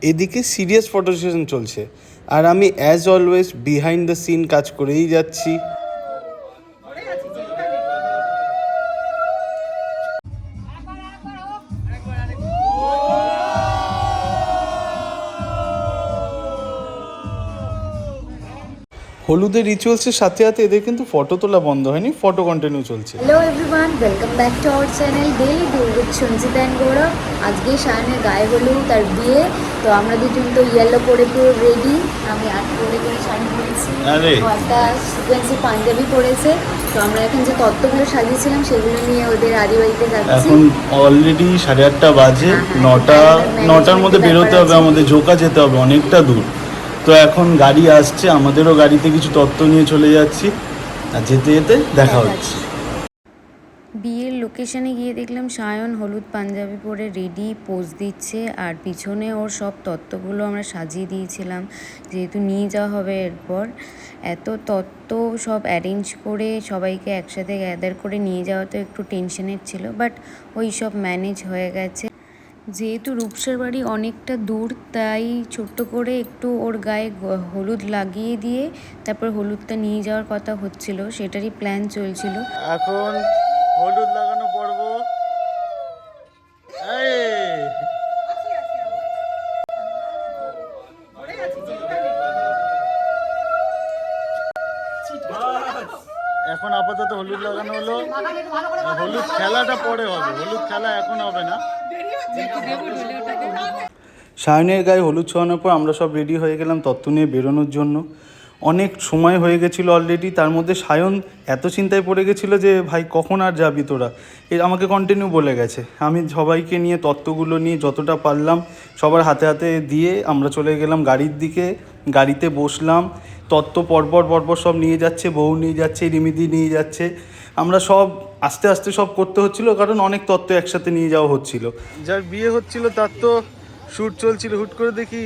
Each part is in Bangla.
এদিকে সিরিয়াস ফটো সেশন চলছে আর আমি as always behind the scene কাজ করেই যাচ্ছি। হলুদের রিচুয়ালসের সাথে সাথে এদের কিন্তু ফটো তোলা বন্ধ হয়নি, ফটো কন্টিনিউ চলছে। Hello everyone, welcome back to our channel daily do with Sanjita and Gaurav. আজকে শায়নের গায়ে হলুদ তার বিয়ে, তো আমরা দুজন তো ইয়েলো পরে পুরো রেডি। আমি আট পরে শাড়ি পরেছি, একটা সিকোয়েন্সি পাঞ্জাবি পরেছে। তো আমরা এখন যে তত্ত্বগুলো সাজিয়েছিলাম সেগুলো নিয়ে ওদের আদি বাড়িতে যাচ্ছি। এখন অলরেডি 8:30 বাজে, 9টার মধ্যে বেরোতে হবে আমাদের, জোকা যেতে হবে অনেকটা দূর। তো এখন গাড়ি আসছে, আমাদেরও গাড়িতে কিছু তত্ত্ব নিয়ে চলে যাচ্ছি, আর যেতে যেতে দেখা হচ্ছে। বিয়ের লোকেশনে গিয়ে দেখলাম সায়ন হলুদ পাঞ্জাবি পরে রেডি পোজ দিচ্ছে, আর পিছনে ওর সব তত্ত্বগুলো আমরা সাজিয়ে দিয়েছিলাম, যেহেতু নিয়ে যাওয়া হবে এরপর। এত তত্ত্ব সব অ্যারেঞ্জ করে সবাইকে একসাথে গ্যাদার করে নিয়ে যাওয়া তো একটু টেনশনের ছিল, বাট ওই সব ম্যানেজ হয়ে গেছে। যেহেতু রূপসার বাড়ি অনেকটা দূর, তাই ছোট্ট করে একটু ওর গায়ে হলুদ লাগিয়ে দিয়ে তারপর হলুদটা নিয়ে যাওয়ার কথা হচ্ছিল, সেটারই প্ল্যান চলছিল। এখন হলুদ লাগানো পর্ব। এখন আপাতত হলুদ লাগানো হলো, হলুদ খেলাটা পরে হবে, হলুদ খেলা এখন হবে না। সায়নের গায়ে হলুদ ছোঁয়ানোর পর আমরা সব রেডি হয়ে গেলাম তত্ত্ব নিয়ে বেরোনোর জন্য। অনেক সময় হয়ে গেছিলো অলরেডি, তার মধ্যে সায়ন এত চিন্তায় পড়ে গেছিলো যে ভাই কখন আর যাবি তোরা, আমাকে কন্টিনিউ বলে গেছে। আমি সবাইকে নিয়ে তত্ত্বগুলো নিয়ে যতটা পারলাম সবার হাতে হাতে দিয়ে আমরা চলে গেলাম গাড়ির দিকে। গাড়িতে বসলাম, তত্ত্ব পরপর সব নিয়ে যাচ্ছে, বউ নিয়ে যাচ্ছে, রিমিদি নিয়ে যাচ্ছে। আমরা সব আস্তে আস্তে সব করতে হচ্ছিলো, কারণ অনেক তত্ত্ব একসাথে নিয়ে যাওয়া হচ্ছিলো। যার বিয়ে হচ্ছিলো তার তো শ্যুট চলছিল, হুট করে দেখি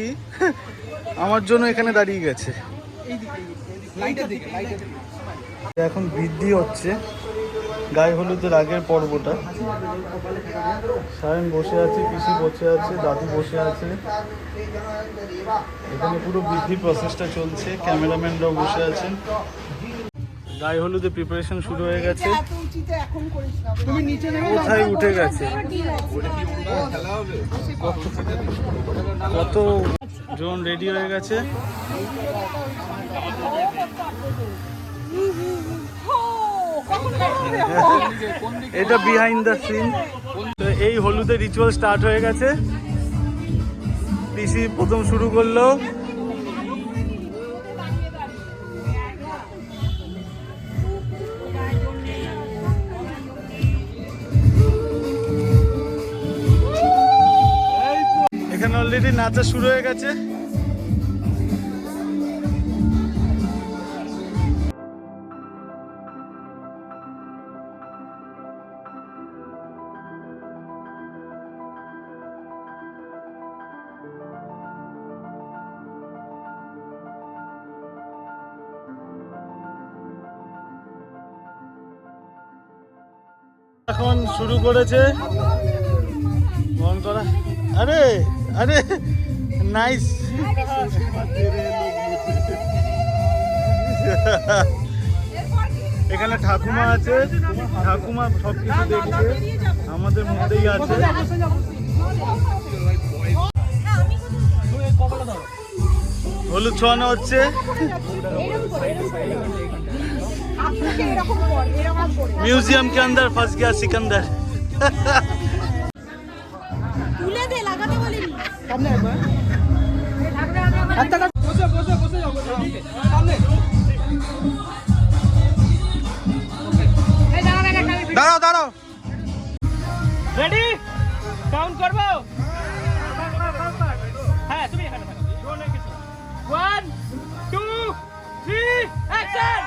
আমার জন্য এখানে দাঁড়িয়ে গেছে। এখন বৃদ্ধি হচ্ছে গায়ে হলুদের আগের পর্বটা। সায়ন বসে আছে, পিসি বসে আছে, দাদু বসে আছে, এখানে পুরো বৃদ্ধির প্রসেসটা চলছে, ক্যামেরাম্যানরাও বসে আছেন। গায়ে হলুদের প্রিপারেশন শুরু হয়ে গেছে। কোথায় উঠে গেছে, কত জন রেডি হয়ে গেছে। এটা বিহাইন্ড দ্য সিন। এই হলুদের রিচুয়াল স্টার্ট হয়ে গেছে। পিসি প্রথম শুরু করলো। এখানে অলরেডি নাচা শুরু হয়ে গেছে। এখন শুরু করেছে মন করা। আরে আরে নাইস। এখানে ঠাকুমা আছে, ঠাকুমা সবকিছু দেখছে, আমাদের মধ্যেই আছে। হলুদ ছোঁয়ানো হচ্ছে। म्यूजियम के अंदर फंस गया सिकंदर। দাঁড়াও দাঁড়াও, রেডি কাউন্ট করবো। হ্যাঁ তুমি এখানে থাকো, 1 2 3 অ্যাকশন।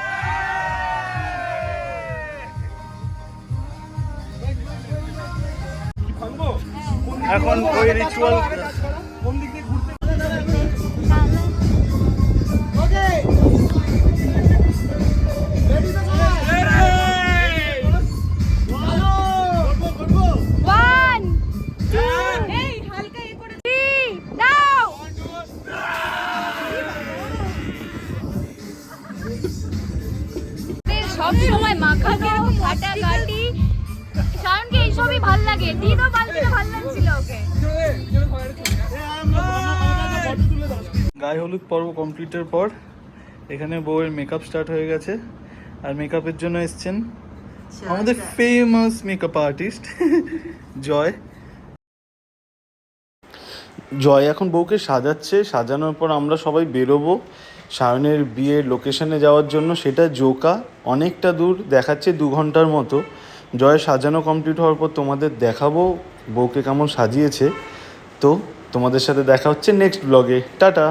এখন ওই রিচুয়াল কোন দিক দিয়ে ঘুরতে ওকে রেডি তো রেডি 1 2 এই হালকা এ করে 3 নাও সব সময় মাখানো ফাটাকাটি, সায়নকে এইসবই ভাল লাগে। দিনও বালতিটা ভাল লাগছিল ওকে। গায়ে হলুদ পর্ব কমপ্লিটের পর এখানে বউয়ের মেকআপ স্টার্ট হয়ে গেছে, আর মেকআপের জন্য এসছেন আমাদের ফেমাস মেকআপ আর্টিস্ট জয়। জয় এখন বউকে সাজাচ্ছে, সাজানোর পর আমরা সবাই বেরোবো সায়নের বিয়ের লোকেশনে যাওয়ার জন্য। সেটা জোকা, অনেকটা দূর, দেখাচ্ছে 2 ঘন্টার মতো। জয় সাজানো কমপ্লিট হওয়ার পর তোমাদের দেখাবো বউকে কেমন সাজিয়েছে। তো তোমাদের সাথে দেখা হচ্ছে নেক্সট ব্লগে। টাটা।